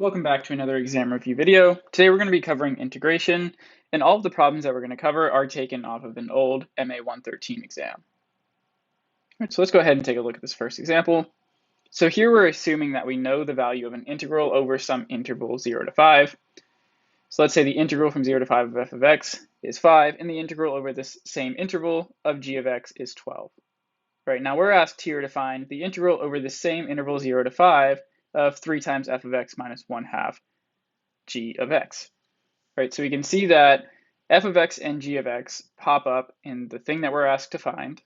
Welcome back to another exam review video. Today we're going to be covering integration, and all of the problems that we're going to cover are taken off of an old MA 113 exam. All right, so let's go ahead and take a look at this first example. So here we're assuming that we know the value of an integral over some interval 0 to 5. So let's say the integral from 0 to 5 of f of x is 5, and the integral over this same interval of g of x is 12. Right, now we're asked here to find the integral over the same interval 0 to 5 of 3 times f of x minus 1/2 g of x. Right, so we can see that f of x and g of x pop up in the thing that we're asked to find,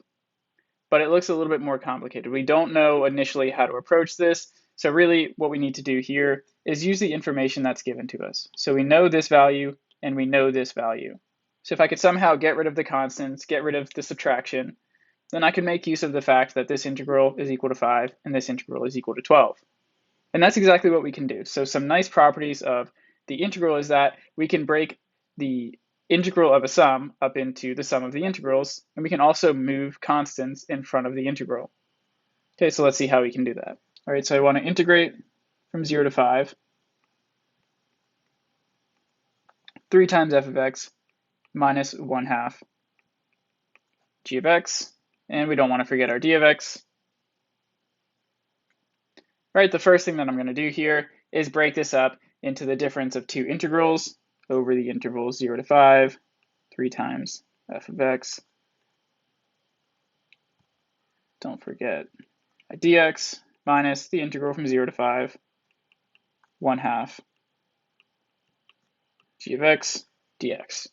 but it looks a little bit more complicated. We don't know initially how to approach this, so really what we need to do here is use the information that's given to us. So we know this value and we know this value. So if I could somehow get rid of the constants, get rid of the subtraction, then I can make use of the fact that this integral is equal to 5 and this integral is equal to 12. And that's exactly what we can do. So some nice properties of the integral is that we can break the integral of a sum up into the sum of the integrals, and we can also move constants in front of the integral. Okay, so let's see how we can do that. All right, so I want to integrate from 0 to 5, 3 times f of x minus 1/2 g of x, and we don't want to forget our d of x. All right, the first thing that I'm going to do here is break this up into the difference of two integrals over the interval 0 to 5, 3 times f of x. Don't forget dx minus the integral from 0 to 5, 1/2 g of x dx.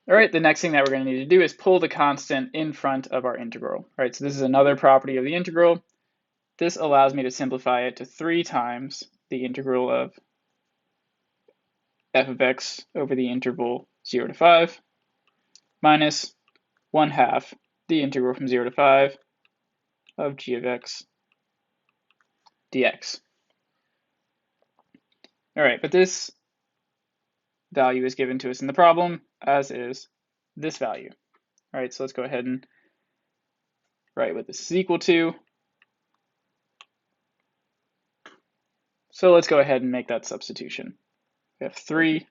All right, the next thing that we're going to need to do is pull the constant in front of our integral. All right, so this is another property of the integral. This allows me to simplify it to 3 times the integral of f of x over the interval 0 to 5 minus 1/2 the integral from 0 to 5 of g of x dx. All right, but this value is given to us in the problem, as is this value. All right, so let's go ahead and write what this is equal to. So let's go ahead and make that substitution. We have 3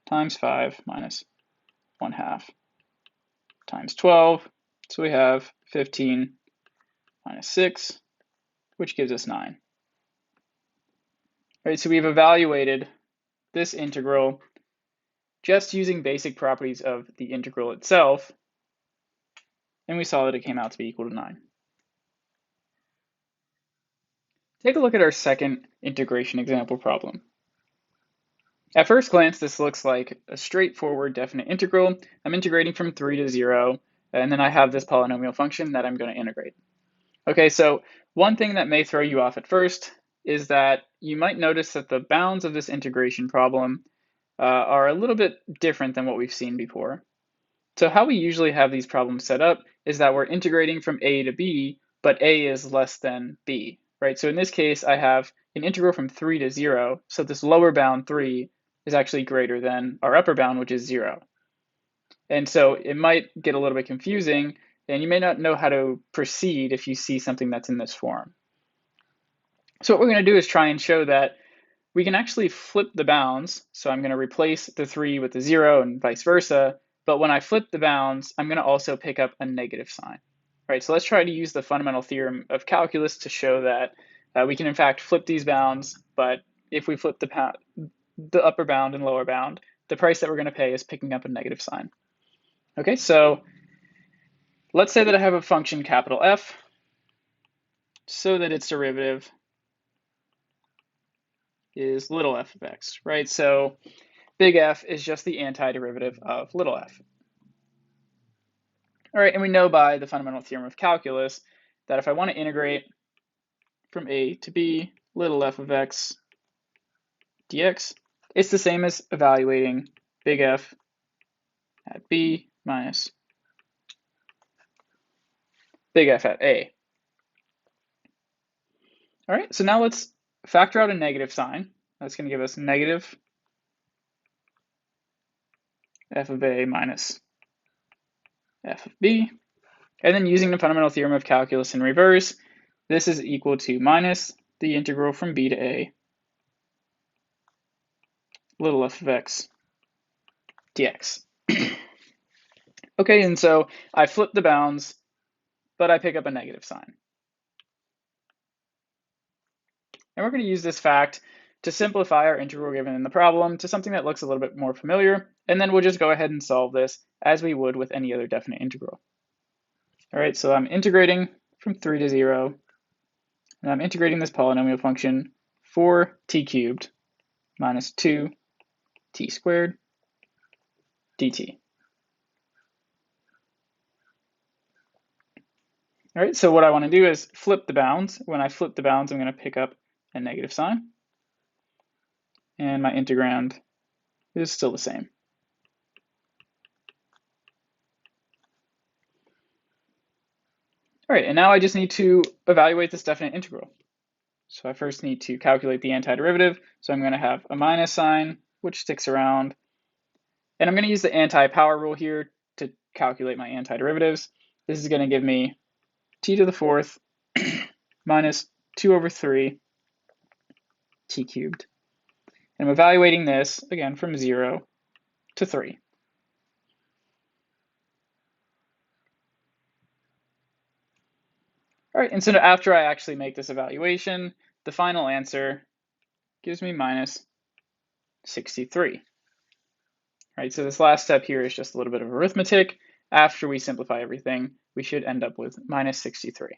times 5 minus 1/2 times 12. So we have 15 minus 6, which gives us 9. All right, so we've evaluated this integral just using basic properties of the integral itself, and we saw that it came out to be equal to 9. Take a look at our second integration example problem. At first glance, this looks like a straightforward definite integral. I'm integrating from 3 to 0, and then I have this polynomial function that I'm going to integrate. Okay, so one thing that may throw you off at first is that you might notice that the bounds of this integration problem are a little bit different than what we've seen before. So how we usually have these problems set up is that we're integrating from a to b, but a is less than b, right? So in this case, I have an integral from 3 to 0, so this lower bound 3 is actually greater than our upper bound, which is 0. And so it might get a little bit confusing, and you may not know how to proceed if you see something that's in this form. So what we're going to do is try and show that we can actually flip the bounds. So I'm going to replace the 3 with the 0 and vice versa. But when I flip the bounds, I'm going to also pick up a negative sign. Right, so let's try to use the fundamental theorem of calculus to show that we can in fact flip these bounds, but if we flip the upper bound and lower bound, the price that we're going to pay is picking up a negative sign. Okay, so let's say that I have a function capital F so that its derivative is little f of x, right? So big F is just the antiderivative of little f. All right, and we know by the fundamental theorem of calculus that if I want to integrate from a to b little f of x dx, it's the same as evaluating big F at b minus big F at a. All right, so now let's factor out a negative sign. That's going to give us negative f of a minus f of b. And then using the fundamental theorem of calculus in reverse, this is equal to minus the integral from b to a, little f of x dx. Okay, and so I flip the bounds, but I pick up a negative sign. And we're going to use this fact to simplify our integral given in the problem to something that looks a little bit more familiar, and then we'll just go ahead and solve this as we would with any other definite integral. All right, so I'm integrating from 3 to 0, and I'm integrating this polynomial function 4t cubed minus 2t squared dt. All right, so what I want to do is flip the bounds. When I flip the bounds, I'm going to pick up a negative sign, and my integrand is still the same. All right, and now I just need to evaluate this definite integral. So I first need to calculate the antiderivative. So I'm going to have a minus sign, which sticks around. And I'm going to use the anti-power rule here to calculate my antiderivatives. This is going to give me t to the fourth minus 2 over 3 t cubed. And I'm evaluating this, again, from 0 to 3. All right, and so after I actually make this evaluation, the final answer gives me minus 63. Right, so this last step here is just a little bit of arithmetic. After we simplify everything, we should end up with minus 63.